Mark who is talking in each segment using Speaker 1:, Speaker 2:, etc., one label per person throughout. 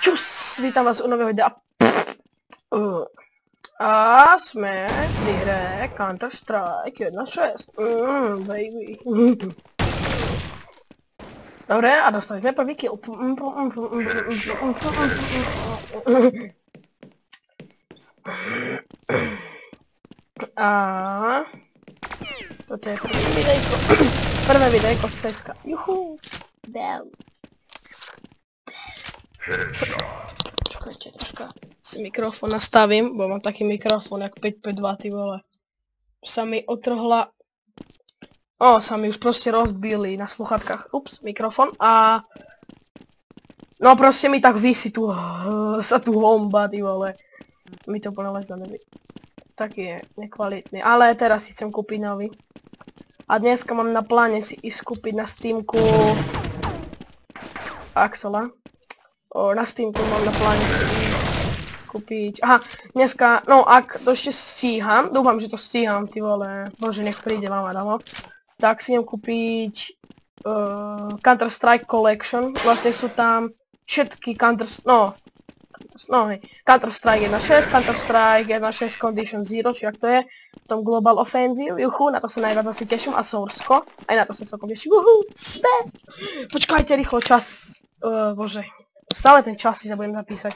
Speaker 1: Čus, vítam vás u nového videa. A jsme v hře Counter-Strike 1.6. Baby. Dobre, a dostali jsme první kill. A toto je první videjko. Prvé videjko z CSka. Juhu. Bam. Čakajte, troška si mikrofon nastavím, bo mám taký mikrofon jak 552, ty vole. Sa mi otrhla... sa mi už proste rozbili na sluchatkách. Ups, mikrofon a... No proste mi tak visí tu... sa tu homba, ty vole. Mi to plne lezne neví. Taký je nekvalitný, ale teraz si chcem kúpiť nový. A dneska mám na pláne si ísť kúpiť na Steamku... Axela. Na Steamku mám na pláne si ísť kúpiť... Aha, dneska, no ak to ešte stíham, dúfam, že to stíham, ty vole, bože, nech príde mama domov, tak si idem kúpiť Counter-Strike Collection, vlastne sú tam všetky Counter-Strike 1.6, Counter-Strike 1.6 Condition Zero, či ak to je, tom Global Offensive, juhu, na to sa najviac asi teším, a Sourceko, aj na to sa celkom teším, Počkajte, rýchlo, čas, bože. Stále ten čas si zabudem zapísať.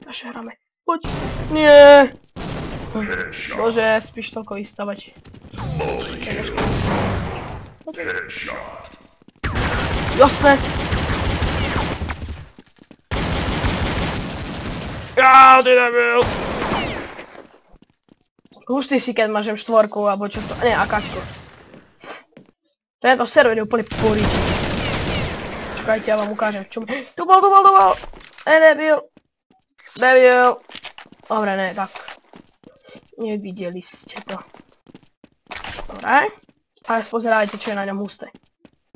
Speaker 1: Takže hráme. Poď. Nie. Bože, spíš toľko vystavať. Jasné. Ja, ty debil. Už ty si, keď máš M4, alebo čo to... Nie, AKčko. Tento server je úplne porič. Čakajte, ja vám ukážem v čom... Tu bol! Debil! Dobre, ne, tak. Nevideli ste to. Dobre. A spozerajte, čo je na ňom husté.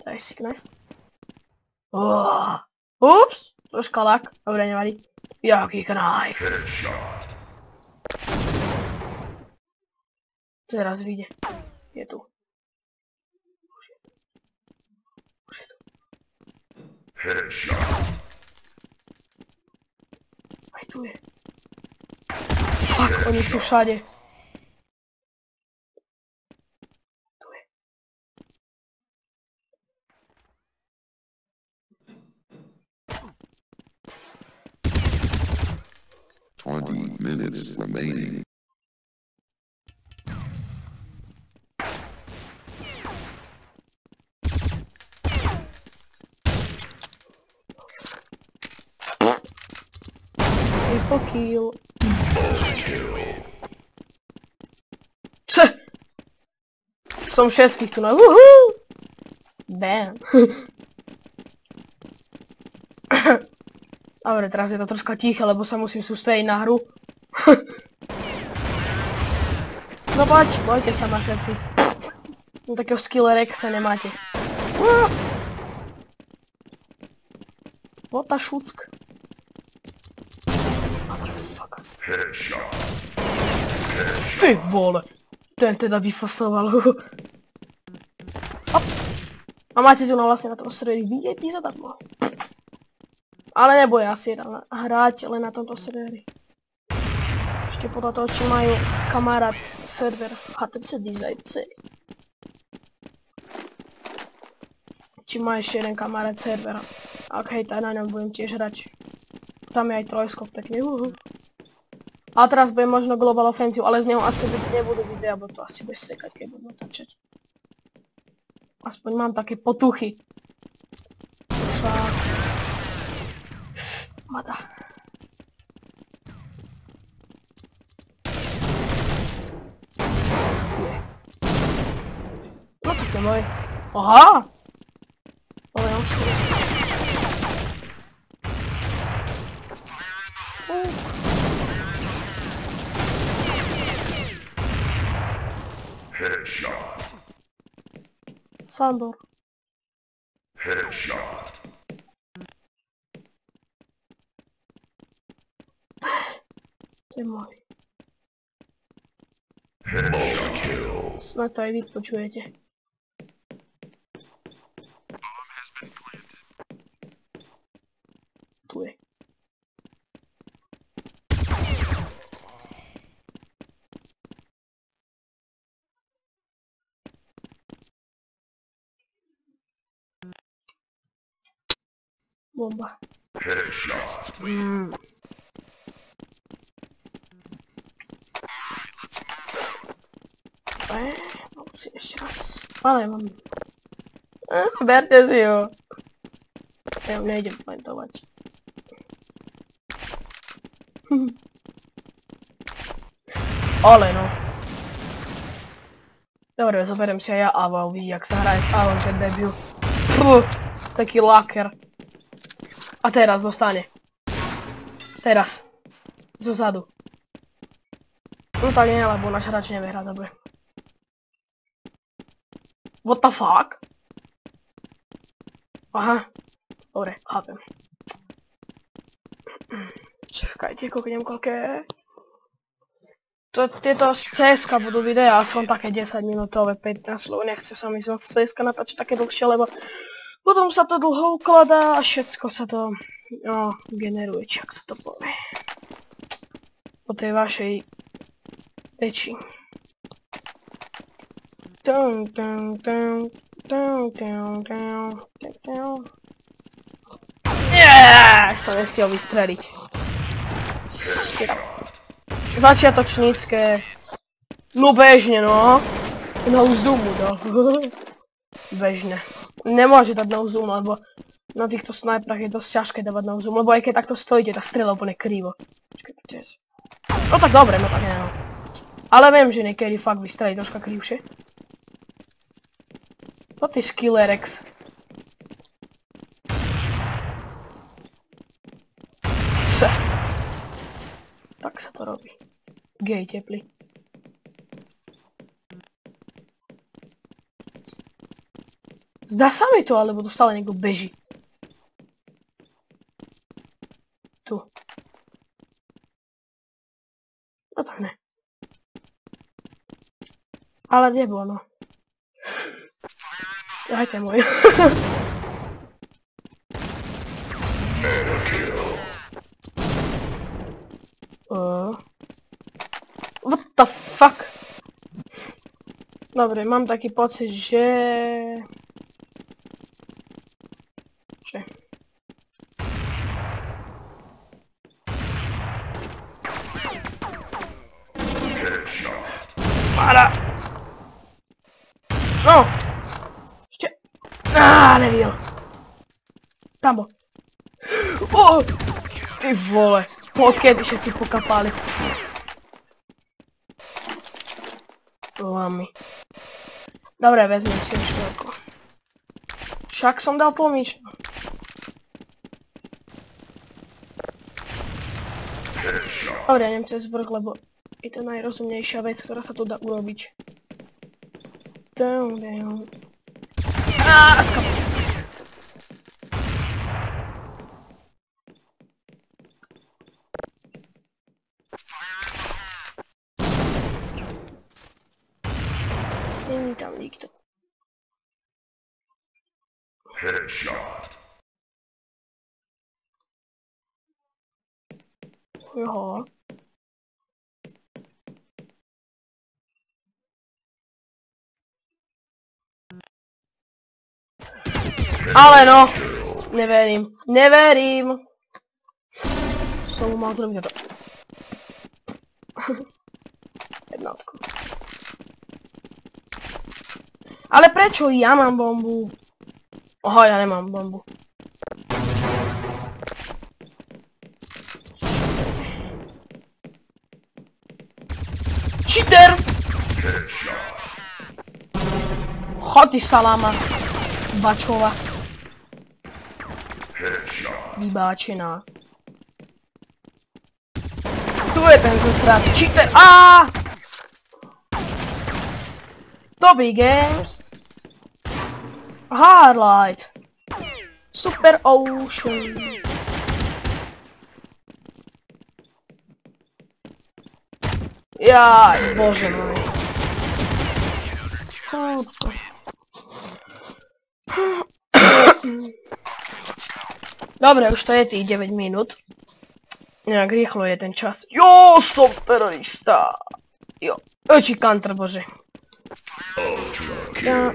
Speaker 1: To je sick, ne? Ups! Troška lak. Dobre, nevadí. Jaký knife. Teraz vyjde. Je tu. Headshot. Aj tu je. Fuck, oni sú všade. Tu je.
Speaker 2: Twenty minutes remaining.
Speaker 1: Kill. Som všetkých tu na... Bam. Dobre, teraz je to troška tiché, lebo sa musím sústrediť na hru. No poď, bojte sa ma všetci. No takého skillera sa nemáte. What a šuck. Ty vole, ten teda vyfasoval. A máte tu vlastne na tom serveri VIP zadarmo. Ale nebude asi hrať len na tomto serveri. Ešte podľa toho, či majú kamarát server HTC Design C. Či má ešte jeden kamarát server. Ak hej, tak na ňom budem tiež hrať. Tam je aj trojskop pekne. A teraz bude možno Global Offensive, ale z neho asi nebudú videa, bo to asi bude sekať, keď budú natáčať. Aspoň mám také potuchy. Však... Mada. No tak je môj. Aha! Ale ja už si...
Speaker 2: Headshot.
Speaker 1: Sandor.
Speaker 2: Headshot.
Speaker 1: To je môj.
Speaker 2: Headshot kill.
Speaker 1: Snad to aj vy počujete. Bomba. Musím ešte raz. Ale mám... Berte si ho. Ja ju nejdem plantovať. Ale no. Dobre, zoberiem si aj ja Ava, uvidí, jak sa hraje s Avom, ten debil. Taký laker. A teraz zostane. Teraz. Zozadu. No tak nie, lebo náš hráč nevie hrať, dobre. What the fuck? Aha. Dobre, chápem. Čakajte, koľknem koľké... Tieto z CSK budú videa aspoň také 10 minútové, 15 lebo nechce sa mi z CSK natáčať také dlhšie, lebo potom sa to dlho ukladá a všetko sa to generuje, či ak sa to povie. Po tej vašej peči. To nestihol vystreliť. Začiatočnícke. No bežne, no. No zoomu, no. Bežne. Nemôže dať no zoom, lebo na týchto snajprach je dosť ťažké dávať no zoom, lebo aj keď takto stojíte, tá strela úplne krivo. No tak dobre, no tak nie, no. Ale viem, že niekedy fakt vystrelí troška krivšie. To ty Skillerex. Tak sa to robí. Gej teplý. Zdá sa mi to, alebo tu stále niekto beží. Tu. No tak ne. Ale nebolo, no. Dajte môj. What the fuck? Dobre, mám taký pocit, že... Para! No! Ešte... nevidel. Tam bol. Ty vole. Odkiaľ všetci pokapali. Lamy. Dobre, vezmem si škôlku. Však som dal tlmič. Dobre, idem cez vrch, lebo je to najrozumnejšia vec, ktorá sa tu dá urobiť. Skap. Není tam nikto.
Speaker 2: Headshot.
Speaker 1: Joho. Ale no, neverím, neverím. Som mu mal zrobiť to. Jednotku. Ale prečo ja mám bombu? Aha, ja nemám bombu. Cheater! Chody salama. Bačova. Vybáčená. Tu je ten zostrat. Cheater! Aaaa! Dobby Games. Hardlight. Super Ocean. Jaj, bože môj. Dobre, už to je tých 9 minút. Nejak rýchlo je ten čas. Jo, som terorista. Jo, či counter, bože. Ja.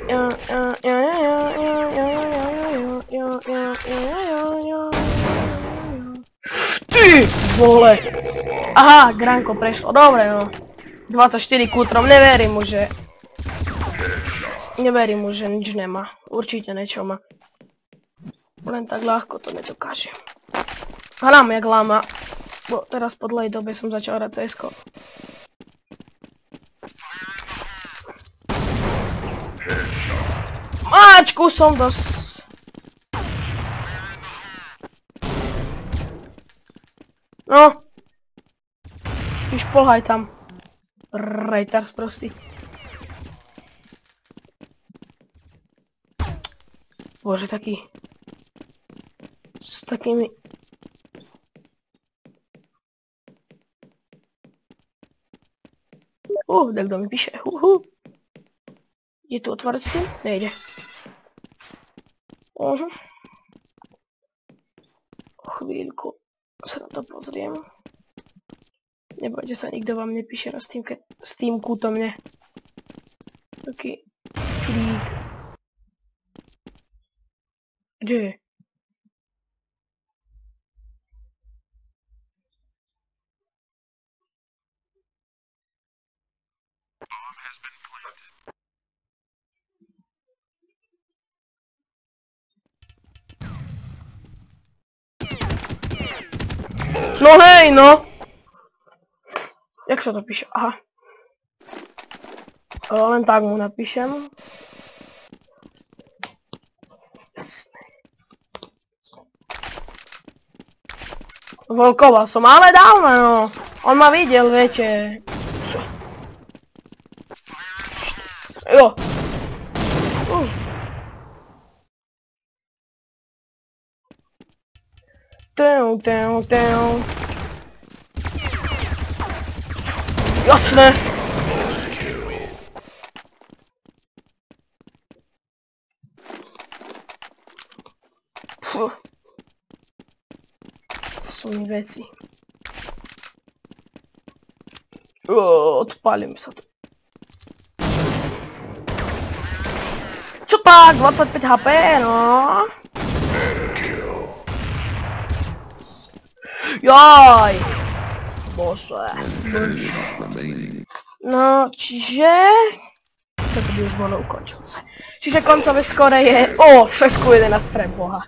Speaker 1: vole. Aha, Granko prešlo, dobre no. 24 kútrom, neverím mu, že... Neverím mu, že nič nemá. Určite niečo má. Len tak ľahko to nedokáže. Hrám jak lama. Bo teraz po dlhej dobe som začal hrať CS-ko. Máčku som dosť... No. Už polhaj tam. Rejtars prostý. Bože, taký... S takými... Tak kto mi píše? Je tu otvorec s tým? Nejde. Chvíľku sa na to pozriem. Nebojte sa, nikto vám nepíše na Steam kúto mne. Taký čudík. Kde je? No hej, no! Jak sa to píše? Aha. Len tak mu napíšem. Jasné. Volkoval som, ale dávno, no. On ma videl, viete. Jo. Jasné. To sú mi veci. Odpálim sa tu. Čo tak? 25 HP, no. Jaj. Bože. No, čiže... Toto by už bolo ukončujúce. Čiže koncové skore je... 6:11 pre Boha.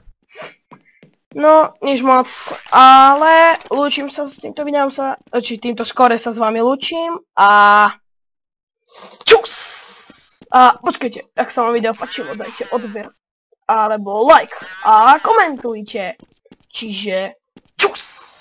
Speaker 1: No, nič moc, ale lúčim sa s týmto videom týmto skore sa s vami lúčim a čus! A počkajte, ak sa vám video páčilo, dajte odber alebo like a komentujte. Čiže čus!